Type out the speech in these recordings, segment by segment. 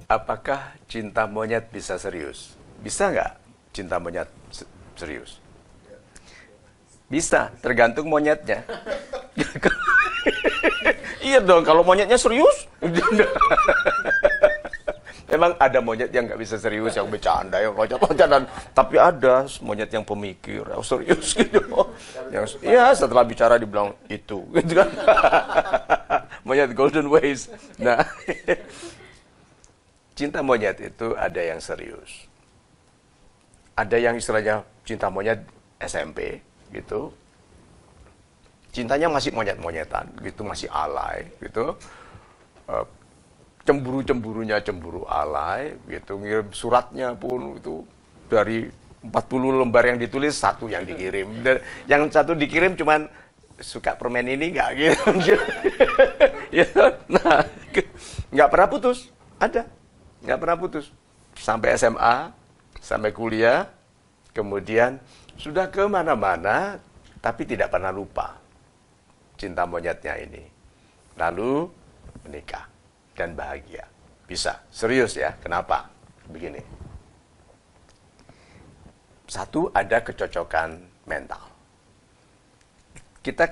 Apakah cinta monyet bisa serius? Bisa nggak cinta monyet serius? Bisa, tergantung monyetnya. Iya dong, kalau monyetnya serius. Memang ada monyet yang nggak bisa serius, yang bercanda, yang kocak-kocakan. Tapi ada monyet yang pemikir, yang serius gitu. Yang, ya setelah bicara dibilang itu, gitu kan. Monyet golden ways. Nah, cinta monyet itu ada yang serius. Ada yang istilahnya cinta monyet SMP, gitu. Cintanya masih monyet-monyetan, gitu, masih alay, gitu. Cemburu-cemburunya cemburu alay, gitu. Ngirim suratnya pun itu dari 40 lembar yang ditulis, satu yang dikirim. Dan yang satu dikirim cuman suka permen ini nggak gitu. Ya, nah, nggak pernah putus, ada, nggak pernah putus sampai SMA, sampai kuliah, kemudian sudah kemana-mana, tapi tidak pernah lupa cinta monyetnya ini. Lalu menikah dan bahagia, bisa serius ya. Kenapa? Begini, satu, ada kecocokan mental. Kita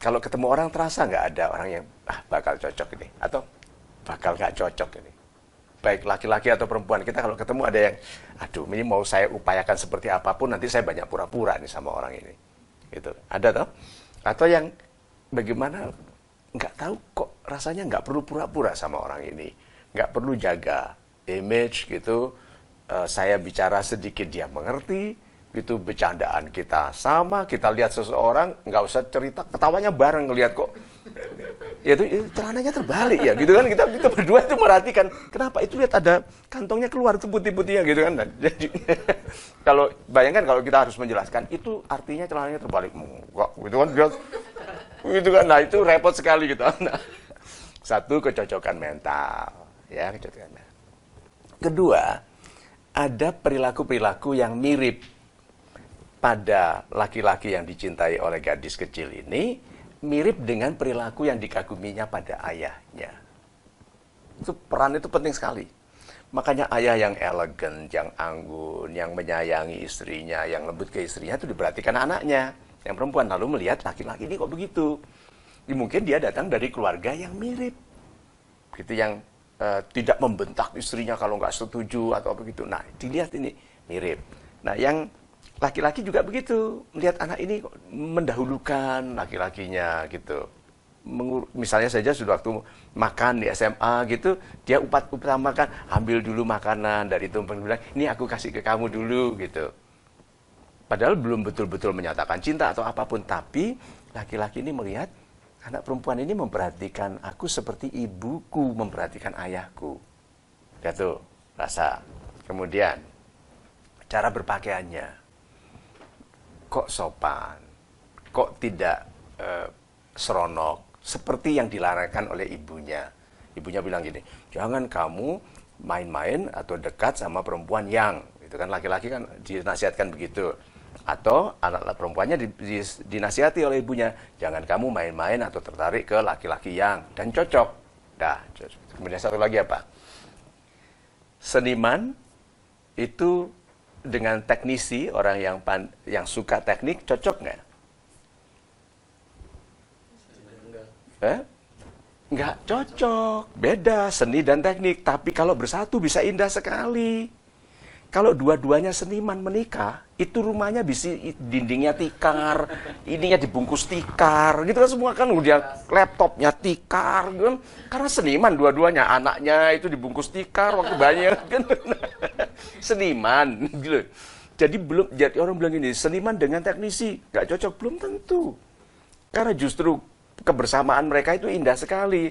kalau ketemu orang terasa nggak ada orang yang bakal cocok ini atau bakal nggak cocok ini, baik laki-laki atau perempuan. Kita kalau ketemu ada yang, aduh ini mau saya upayakan seperti apapun nanti saya banyak pura-pura nih sama orang ini, gitu. Ada toh? Atau yang bagaimana nggak tahu kok rasanya nggak perlu pura-pura sama orang ini, nggak perlu jaga image gitu. Saya bicara sedikit dia mengerti, gitu. Bercandaan kita sama, kita lihat seseorang nggak usah cerita, ketawanya bareng ngelihat kok. Ya itu celananya terbalik ya, gitu kan. Kita berdua itu merhatikan, kenapa itu lihat ada kantongnya keluar tuh putih-putihnya gitu kan. Jadi kalau bayangkan kalau kita harus menjelaskan itu artinya celananya terbalik, enggak gitu kan, gitu kan. Nah itu repot sekali gitu. Nah, satu, kecocokan mental, ya, kecocokan mental. Kedua, ada perilaku-perilaku yang mirip pada laki-laki yang dicintai oleh gadis kecil ini, mirip dengan perilaku yang dikaguminya pada ayahnya. Itu peran itu penting sekali. Makanya ayah yang elegan, yang anggun, yang menyayangi istrinya, yang lembut ke istrinya itu diperhatikan anaknya, yang perempuan. Lalu melihat laki-laki ini kok begitu. Ya, mungkin dia datang dari keluarga yang mirip, gitu, yang tidak membentak istrinya kalau nggak setuju atau begitu. Nah, dilihat ini mirip. Nah, yang laki-laki juga begitu, melihat anak ini kok mendahulukan laki-lakinya gitu. Misalnya saja sudah waktu makan di SMA gitu, dia utamakan ambil dulu makanan dari tumpeng, bilang ini aku kasih ke kamu dulu gitu. Padahal belum betul-betul menyatakan cinta atau apapun, tapi laki-laki ini melihat anak perempuan ini memperhatikan aku seperti ibuku memperhatikan ayahku. Ya tuh, rasa. Kemudian cara berpakaiannya. Kok sopan, kok tidak seronok, seperti yang dilarangkan oleh ibunya. Ibunya bilang gini, jangan kamu main-main atau dekat sama perempuan yang, itu kan laki-laki kan dinasihatkan begitu. Atau anak perempuannya dinasihati oleh ibunya, jangan kamu main-main atau tertarik ke laki-laki yang, dan cocok. Dah, kemudian satu lagi apa? Seniman itu dengan teknisi, orang yang suka teknik, cocok nggak? Nggak cocok. Beda seni dan teknik. Tapi kalau bersatu bisa indah sekali. Kalau dua-duanya seniman menikah, itu rumahnya bisa dindingnya tikar, ininya dibungkus tikar, gitu kan semua kan. Udah laptopnya tikar, gitu kan. Karena seniman dua-duanya, anaknya itu dibungkus tikar waktu banyak kan. Seniman, gitu. Jadi orang bilang ini seniman dengan teknisi nggak cocok, belum tentu. Karena justru kebersamaan mereka itu indah sekali.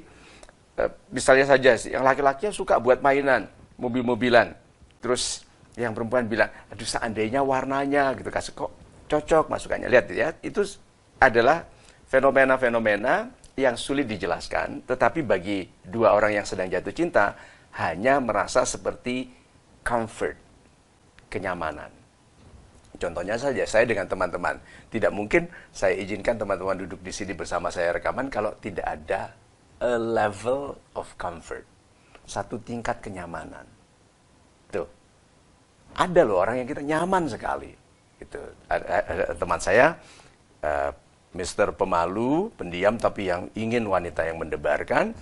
Misalnya saja yang laki-lakinya suka buat mainan, mobil-mobilan, terus yang perempuan bilang, aduh seandainya warnanya gitu, kasih kok cocok masukannya. Lihat ya, itu adalah fenomena-fenomena yang sulit dijelaskan, tetapi bagi dua orang yang sedang jatuh cinta hanya merasa seperti comfort, kenyamanan. Contohnya saja, saya dengan teman-teman, tidak mungkin saya izinkan teman-teman duduk di sini bersama saya rekaman kalau tidak ada a level of comfort. satu tingkat kenyamanan. Tuh. Ada loh orang yang kita nyaman sekali. Gitu. Ada teman saya, Mr. Pemalu, pendiam tapi yang ingin wanita yang mendebarkan,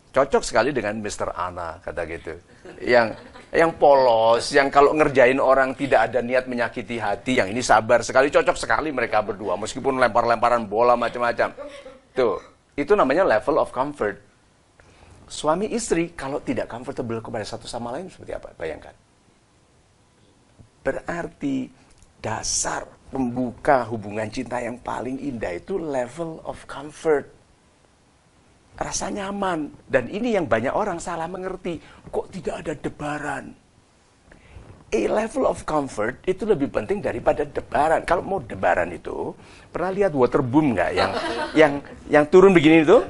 cocok sekali dengan Mr. Ana, kata gitu. Yang polos, yang kalau ngerjain orang tidak ada niat menyakiti hati, yang ini sabar sekali, cocok sekali mereka berdua, meskipun lempar-lemparan bola macam-macam. Tuh, itu namanya level of comfort. Suami istri kalau tidak comfortable kepada satu sama lain seperti apa? Bayangkan. Berarti dasar pembuka hubungan cinta yang paling indah itu level of comfort. Rasa nyaman. Dan ini yang banyak orang salah mengerti. Kok tidak ada debaran? A level of comfort itu lebih penting daripada debaran. Kalau mau debaran itu, pernah lihat waterboom nggak? Yang turun begini itu?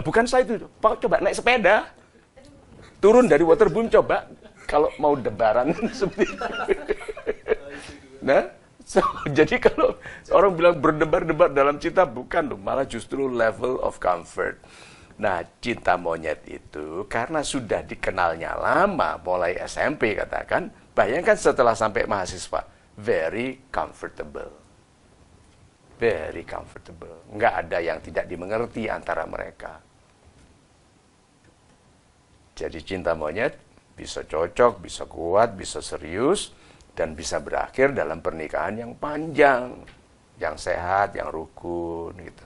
Bukan saya itu. Coba naik sepeda. Turun dari waterboom coba. Kalau mau debaran seperti itu. Nah, jadi kalau orang bilang berdebar-debar dalam cinta, bukan loh, malah justru level of comfort. Nah, cinta monyet itu karena sudah dikenalnya lama, mulai SMP katakan, bayangkan setelah sampai mahasiswa, very comfortable. Very comfortable. Nggak ada yang tidak dimengerti antara mereka. Jadi cinta monyet bisa cocok, bisa kuat, bisa serius, dan bisa berakhir dalam pernikahan yang panjang, yang sehat, yang rukun, gitu.